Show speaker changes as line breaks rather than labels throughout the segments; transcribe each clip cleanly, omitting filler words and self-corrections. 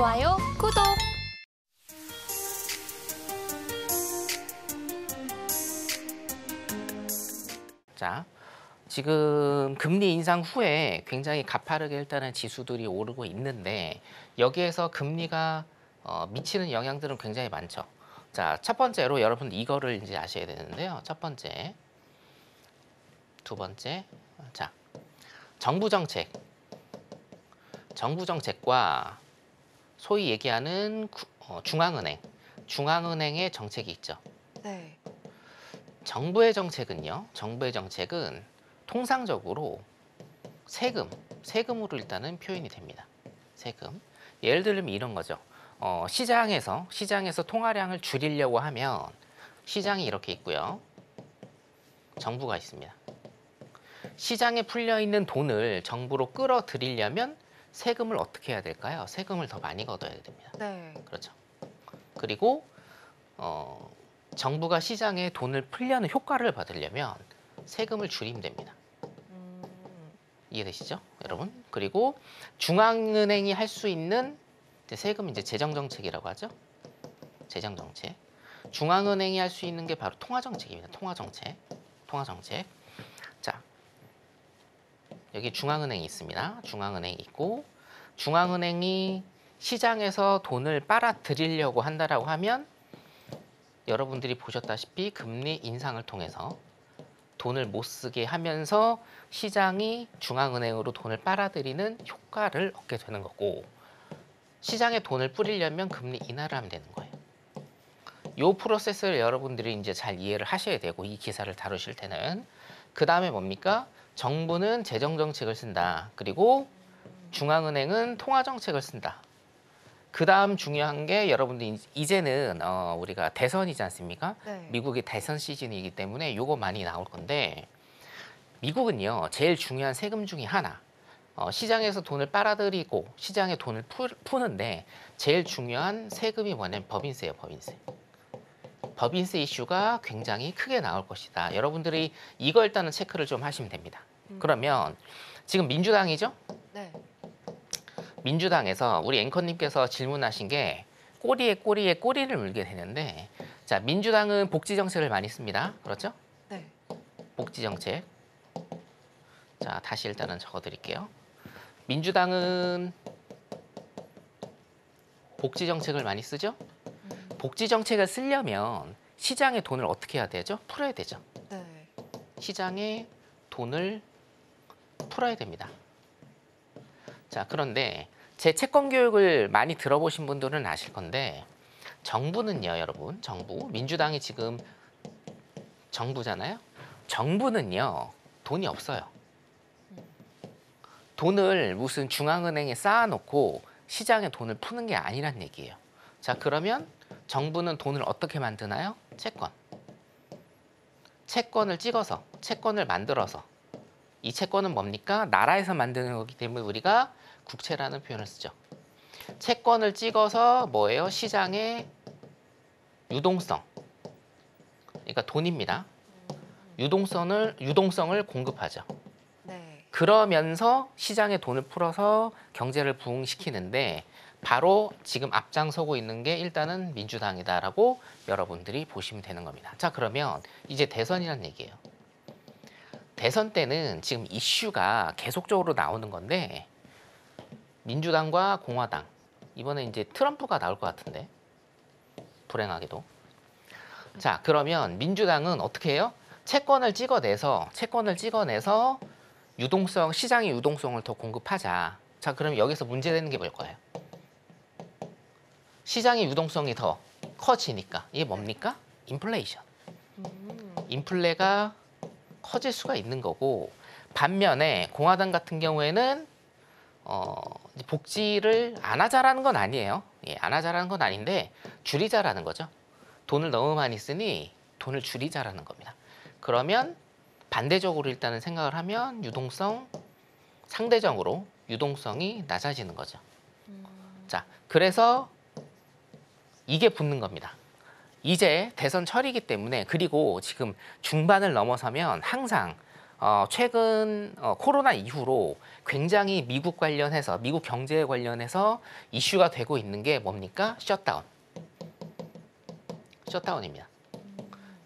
좋아요, 구독!
자, 지금 금리 인상 후에 굉장히 가파르게 일단은 지수들이 오르고 있는데 여기에서 금리가 미치는 영향들은 굉장히 많죠. 자, 첫 번째로 여러분 이거를 이제 아셔야 되는데요. 첫 번째, 두 번째, 자, 정부 정책과 소위 얘기하는 중앙은행의 정책이 있죠.
네.
정부의 정책은 통상적으로 세금으로 일단은 표현이 됩니다. 세금. 예를 들면 이런 거죠. 시장에서 통화량을 줄이려고 하면 시장이 이렇게 있고요. 정부가 있습니다. 시장에 풀려 있는 돈을 정부로 끌어들이려면 세금을 어떻게 해야 될까요? 세금을 더 많이 걷어야 됩니다.
네.
그렇죠. 그리고 정부가 시장에 돈을 풀려는 효과를 받으려면 세금을 줄이면 됩니다. 이해되시죠, 여러분? 그리고 중앙은행이 할 수 있는 세금은 이제 재정정책이라고 하죠. 재정정책. 중앙은행이 할 수 있는 게 바로 통화정책입니다. 통화정책. 자, 여기 중앙은행이 있습니다. 중앙은행이 있고 중앙은행이 시장에서 돈을 빨아들이려고 한다라고 하면 여러분들이 보셨다시피 금리 인상을 통해서 돈을 못 쓰게 하면서 시장이 중앙은행으로 돈을 빨아들이는 효과를 얻게 되는 거고 시장에 돈을 뿌리려면 금리 인하를 하면 되는 거예요. 이 프로세스를 여러분들이 이제 잘 이해를 하셔야 되고 이 기사를 다루실 때는 그 다음에 뭡니까? 정부는 재정정책을 쓴다. 그리고 중앙은행은 통화정책을 쓴다. 그 다음 중요한 게 여러분들 이제는 우리가 대선이지 않습니까?
네.
미국이 대선 시즌이기 때문에 요거 많이 나올 건데 미국은요 제일 중요한 세금 중에 하나 시장에서 돈을 빨아들이고 시장에 돈을 푸는데 제일 중요한 세금이 뭐냐면 법인세예요. 법인세 이슈가 굉장히 크게 나올 것이다. 여러분들이 이거 일단은 체크를 좀 하시면 됩니다. 그러면 지금 민주당이죠?
네.
민주당에서 우리 앵커님께서 질문하신 게 꼬리에 꼬리를 물게 되는데 자 민주당은 복지 정책을 많이 씁니다. 그렇죠?
네.
복지 정책. 자 다시 일단은 적어드릴게요. 민주당은 복지 정책을 많이 쓰죠? 복지 정책을 쓰려면 시장에 돈을 어떻게 해야 되죠? 풀어야 되죠.
네.
시장에 돈을 풀어야 됩니다. 자, 그런데 제 채권 교육을 많이 들어보신 분들은 아실 건데 정부는요, 여러분, 민주당이 지금 정부잖아요. 정부는요, 돈이 없어요. 돈을 무슨 중앙은행에 쌓아놓고 시장에 돈을 푸는 게 아니란 얘기예요. 자, 그러면 정부는 돈을 어떻게 만드나요? 채권을 만들어서 이 채권은 뭡니까? 나라에서 만드는 거기 때문에 우리가 국채라는 표현을 쓰죠. 채권을 찍어서 뭐예요? 시장의 유동성. 그러니까 돈입니다. 유동성을 공급하죠.
네.
그러면서 시장에 돈을 풀어서 경제를 부흥시키는데 바로 지금 앞장서고 있는 게 일단은 민주당이다라고 여러분들이 보시면 되는 겁니다. 자, 그러면 이제 대선이라는 얘기예요. 대선 때는 지금 이슈가 계속적으로 나오는 건데 민주당과 공화당 이번에 이제 트럼프가 나올 것 같은데 불행하게도 자 그러면 민주당은 어떻게 해요? 채권을 찍어내서 시장의 유동성을 더 공급하자. 자 그럼 여기서 문제되는 게 뭘까요? 시장의 유동성이 더 커지니까 이게 뭡니까? 인플레이션. 인플레가 커질 수가 있는 거고 반면에 공화당 같은 경우에는 복지를 안 하자라는 건 아니에요. 예, 안 하자라는 건 아닌데 줄이자라는 거죠. 돈을 너무 많이 쓰니 돈을 줄이자라는 겁니다. 그러면 반대적으로 일단은 생각을 하면 상대적으로 유동성이 낮아지는 거죠. 자, 그래서 이게 붙는 겁니다. 이제 대선 철이기 때문에 그리고 지금 중반을 넘어서면 항상 최근 코로나 이후로 굉장히 미국 관련해서 미국 경제에 관련해서 이슈가 되고 있는 게 뭡니까? 셧다운. 셧다운입니다.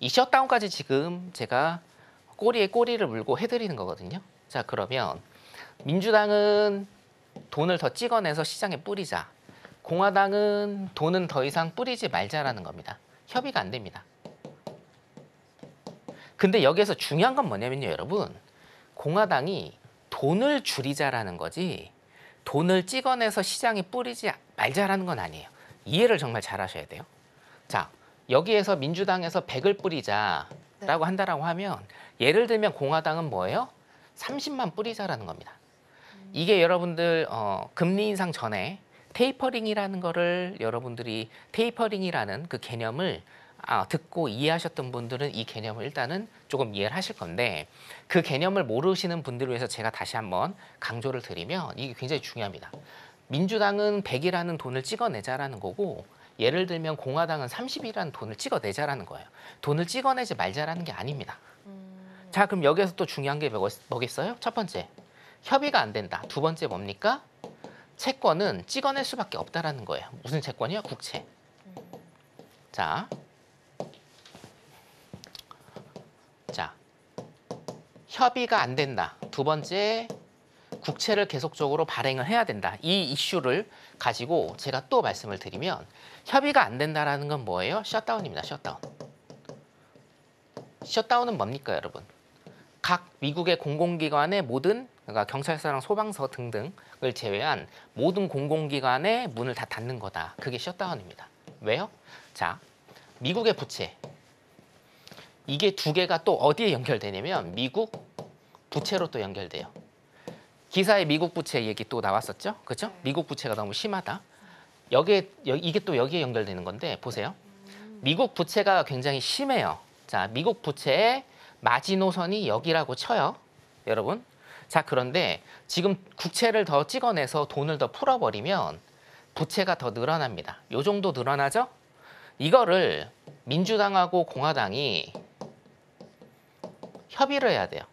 이 셧다운까지 지금 제가 꼬리에 꼬리를 물고 해드리는 거거든요. 자, 그러면 민주당은 돈을 더 찍어내서 시장에 뿌리자. 공화당은 돈은 더 이상 뿌리지 말자라는 겁니다. 협의가 안 됩니다. 근데 여기에서 중요한 건 뭐냐면요, 여러분. 공화당이 돈을 줄이자라는 거지 돈을 찍어내서 시장에 뿌리지 말자라는 건 아니에요. 이해를 정말 잘 하셔야 돼요. 자, 여기에서 민주당에서 100을 뿌리자라고 한다라고 하면 예를 들면 공화당은 뭐예요? 30만 뿌리자라는 겁니다. 이게 여러분들 금리 인상 전에 테이퍼링이라는 거를 여러분들이 테이퍼링이라는 그 개념을 듣고 이해하셨던 분들은 이 개념을 일단은 조금 이해를 하실 건데 그 개념을 모르시는 분들을 위해서 제가 다시 한번 강조를 드리면 이게 굉장히 중요합니다. 민주당은 100이라는 돈을 찍어내자라는 거고 예를 들면 공화당은 30이라는 돈을 찍어내자라는 거예요. 돈을 찍어내지 말자라는 게 아닙니다. 자, 그럼 여기에서 또 중요한 게 뭐겠어요? 첫 번째, 협의가 안 된다. 두 번째 뭡니까? 채권은 찍어낼 수밖에 없다라는 거예요. 무슨 채권이요? 국채. 자, 협의가 안 된다. 두 번째, 국채를 계속적으로 발행을 해야 된다. 이 이슈를 가지고 제가 또 말씀을 드리면 협의가 안 된다라는 건 뭐예요? 셧다운입니다. 셧다운. 셧다운은 뭡니까, 여러분? 각 미국의 공공기관의 모든 그러니까 경찰서랑 소방서 등등을 제외한 모든 공공기관의 문을 다 닫는 거다. 그게 셧다운입니다. 왜요? 자, 미국의 부채. 이게 두 개가 또 어디에 연결되냐면 미국 부채로 또 연결돼요. 기사에 미국 부채 얘기 또 나왔었죠? 그렇죠? 미국 부채가 너무 심하다. 이게 또 여기에 연결되는 건데 보세요. 미국 부채가 굉장히 심해요. 자, 미국 부채의 마지노선이 여기라고 쳐요. 여러분. 자, 그런데 지금 국채를 더 찍어내서 돈을 더 풀어버리면 부채가 더 늘어납니다. 요 정도 늘어나죠? 이거를 민주당하고 공화당이 협의를 해야 돼요.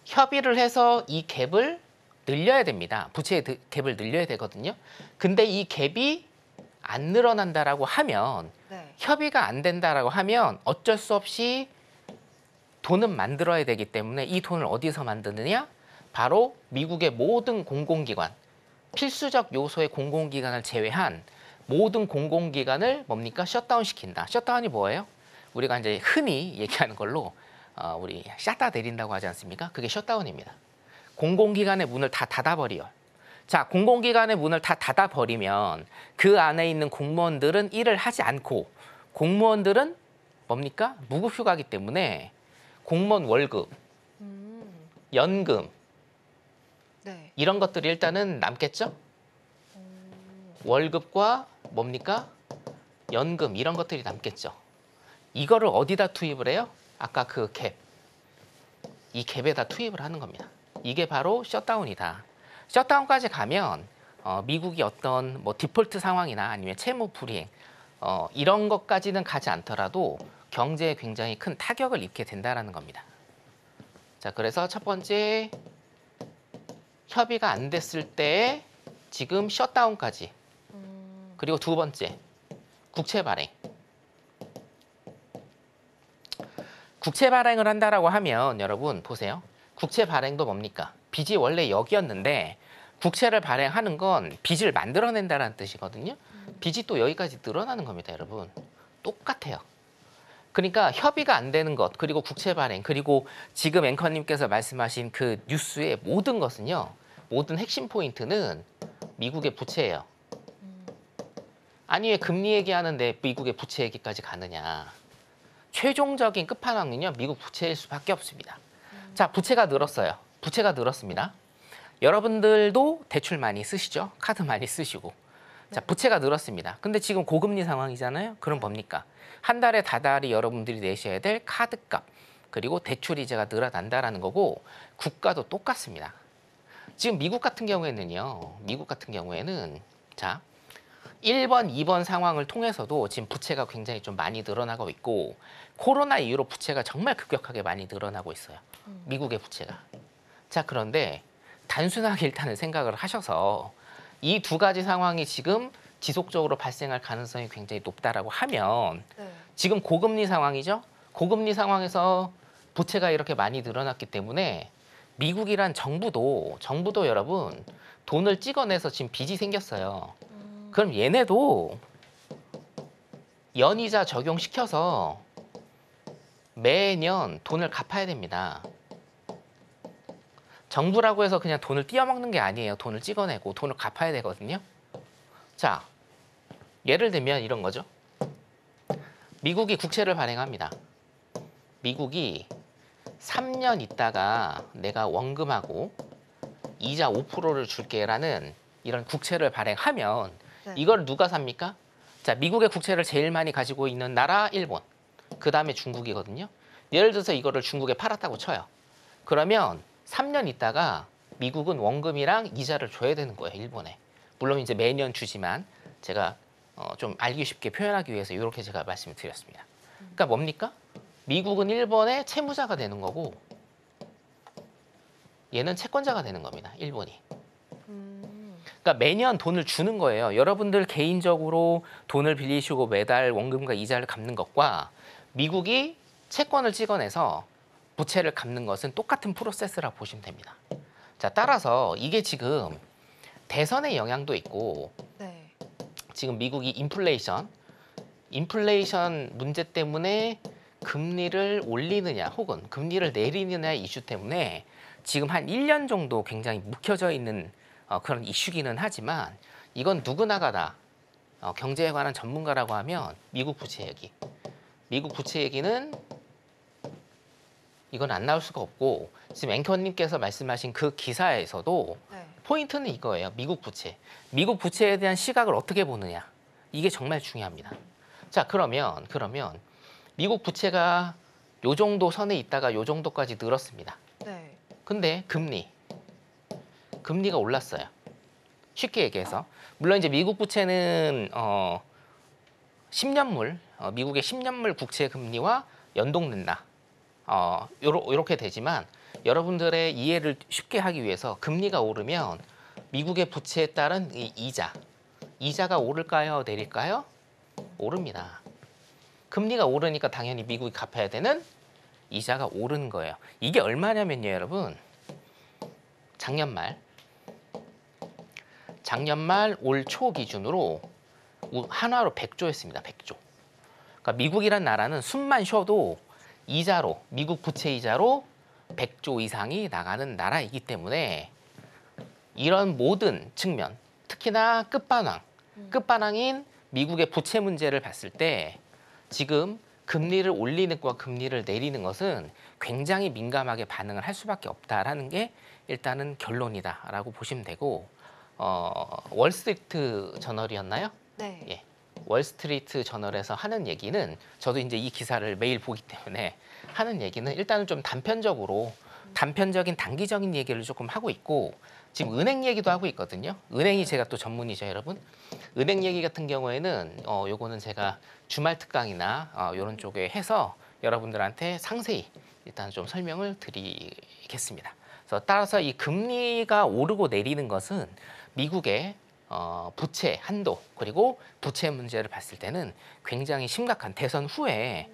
협의를 해서 이 갭을 늘려야 됩니다. 부채의 갭을 늘려야 되거든요. 근데 이 갭이 안 늘어난다라고 하면
네.
협의가 안 된다라고 하면 어쩔 수 없이 돈은 만들어야 되기 때문에 이 돈을 어디서 만드느냐? 바로 미국의 모든 공공기관, 필수적 요소의 공공기관을 제외한 모든 공공기관을 뭡니까? 셧다운 시킨다. 셧다운이 뭐예요? 우리가 이제 흔히 얘기하는 걸로 우리 샷다 내린다고 하지 않습니까? 그게 셧다운입니다. 공공기관의 문을 다 닫아버려요. 자, 공공기관의 문을 다 닫아버리면 그 안에 있는 공무원들은 일을 하지 않고 공무원들은 뭡니까? 무급휴가이기 때문에 공무원 월급, 연금
네.
이런 것들이 일단은 남겠죠? 월급과 뭡니까? 연금 이런 것들이 남겠죠. 이거를 어디다 투입을 해요? 아까 그 갭. 이 갭에다 투입을 하는 겁니다. 이게 바로 셧다운이다. 셧다운까지 가면 미국이 어떤 뭐 디폴트 상황이나 아니면 채무 불이행 이런 것까지는 가지 않더라도 경제에 굉장히 큰 타격을 입게 된다는 겁니다. 자, 그래서 첫 번째 협의가 안 됐을 때 지금 셧다운까지 그리고 두 번째 국채 발행. 국채 발행을 한다라고 하면 여러분 보세요. 국채 발행도 뭡니까? 빚이 원래 여기였는데 국채를 발행하는 건 빚을 만들어낸다는 뜻이거든요. 빚이 또 여기까지 늘어나는 겁니다, 여러분. 똑같아요. 그러니까 협의가 안 되는 것, 그리고 국채 발행, 그리고 지금 앵커님께서 말씀하신 그 뉴스의 모든 것은요. 모든 핵심 포인트는 미국의 부채예요. 아니 왜 금리 얘기하는데 미국의 부채 얘기까지 가느냐. 최종적인 끝판왕은요. 미국 부채일 수밖에 없습니다. 자, 부채가 늘었어요. 부채가 늘었습니다. 여러분들도 대출 많이 쓰시죠? 카드 많이 쓰시고. 자, 부채가 늘었습니다. 근데 지금 고금리 상황이잖아요. 그럼 뭡니까? 한 달에 다달이 여러분들이 내셔야 될 카드값 그리고 대출 이자가 늘어난다라는 거고 국가도 똑같습니다. 지금 미국 같은 경우에는요. 미국 같은 경우에는 자, 1번, 2번 상황을 통해서도 지금 부채가 굉장히 좀 많이 늘어나고 있고 코로나 이후로 부채가 정말 급격하게 많이 늘어나고 있어요. 미국의 부채가. 자, 그런데 단순하게 일단은 생각을 하셔서 이 두 가지 상황이 지금 지속적으로 발생할 가능성이 굉장히 높다라고 하면
네.
지금 고금리 상황이죠. 고금리 상황에서 부채가 이렇게 많이 늘어났기 때문에 미국이란 정부도 여러분 돈을 찍어내서 지금 빚이 생겼어요. 그럼 얘네도 연이자 적용시켜서 매년 돈을 갚아야 됩니다. 정부라고 해서 그냥 돈을 띄어먹는 게 아니에요. 돈을 찍어내고 돈을 갚아야 되거든요. 자, 예를 들면 이런 거죠. 미국이 국채를 발행합니다. 미국이 3년 있다가 내가 원금하고 이자 5%를 줄게라는 이런 국채를 발행하면
네.
이걸 누가 삽니까? 자, 미국의 국채를 제일 많이 가지고 있는 나라 일본, 그 다음에 중국이거든요. 예를 들어서 이거를 중국에 팔았다고 쳐요. 그러면 3년 있다가 미국은 원금이랑 이자를 줘야 되는 거예요, 일본에. 물론 이제 매년 주지만 제가 좀 알기 쉽게 표현하기 위해서 이렇게 제가 말씀을 드렸습니다. 그러니까 뭡니까? 미국은 일본의 채무자가 되는 거고 얘는 채권자가 되는 겁니다, 일본이. 그러니까 매년 돈을 주는 거예요. 여러분들 개인적으로 돈을 빌리시고 매달 원금과 이자를 갚는 것과 미국이 채권을 찍어내서 부채를 갚는 것은 똑같은 프로세스라고 보시면 됩니다. 자, 따라서 이게 지금 대선의 영향도 있고
네.
지금 미국이 인플레이션 문제 때문에 금리를 올리느냐 혹은 금리를 내리느냐 이슈 때문에 지금 한 1년 정도 굉장히 묵혀져 있는 그런 이슈기는 하지만 이건 누구나가 다 경제에 관한 전문가라고 하면 미국 부채 얘기. 미국 부채 얘기는 이건 안 나올 수가 없고 지금 앵커님께서 말씀하신 그 기사에서도
네.
포인트는 이거예요. 미국 부채. 미국 부채에 대한 시각을 어떻게 보느냐. 이게 정말 중요합니다. 자, 그러면 미국 부채가 요 정도 선에 있다가 요 정도까지 늘었습니다.
네.
근데 금리가 올랐어요. 쉽게 얘기해서. 물론 이제 미국 부채는 10년물, 미국의 10년물 국채 금리와 연동된다. 요렇게 되지만 여러분들의 이해를 쉽게 하기 위해서 금리가 오르면 미국의 부채에 따른 이 이자가 오를까요? 내릴까요? 오릅니다. 금리가 오르니까 당연히 미국이 갚아야 되는 이자가 오르는 거예요. 이게 얼마냐면요, 여러분. 작년 말 올 초 기준으로 한화로 100조였습니다. 100조. 그러니까 미국이란 나라는 숨만 쉬어도 이자로, 미국 부채 이자로 100조 이상이 나가는 나라이기 때문에 이런 모든 측면, 특히나 끝판왕인 미국의 부채 문제를 봤을 때 지금 금리를 올리는 것과 금리를 내리는 것은 굉장히 민감하게 반응을 할 수밖에 없다라는 게 일단은 결론이다라고 보시면 되고 월스트리트 저널이었나요?
네.
예. 월스트리트 저널에서 하는 얘기는 저도 이제 이 기사를 매일 보기 때문에 하는 얘기는 일단은 좀 단편적인 단기적인 얘기를 조금 하고 있고 지금 은행 얘기도 하고 있거든요. 은행이 제가 또 전문이죠, 여러분. 은행 얘기 같은 경우에는 요거는 제가 주말 특강이나 이런 쪽에 해서 여러분들한테 상세히 일단 좀 설명을 드리겠습니다. 그래서 따라서 이 금리가 오르고 내리는 것은 미국의 부채 한도 그리고 부채 문제를 봤을 때는 굉장히 심각한 대선 후에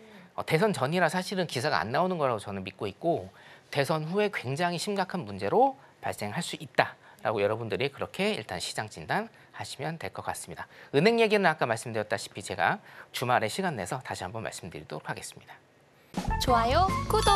대선 전이라 사실은 기사가 안 나오는 거라고 저는 믿고 있고 대선 후에 굉장히 심각한 문제로 발생할 수 있다라고 여러분들이 그렇게 일단 시장 진단하시면 될 것 같습니다. 은행 얘기는 아까 말씀드렸다시피 제가 주말에 시간 내서 다시 한번 말씀드리도록 하겠습니다.
좋아요, 구독!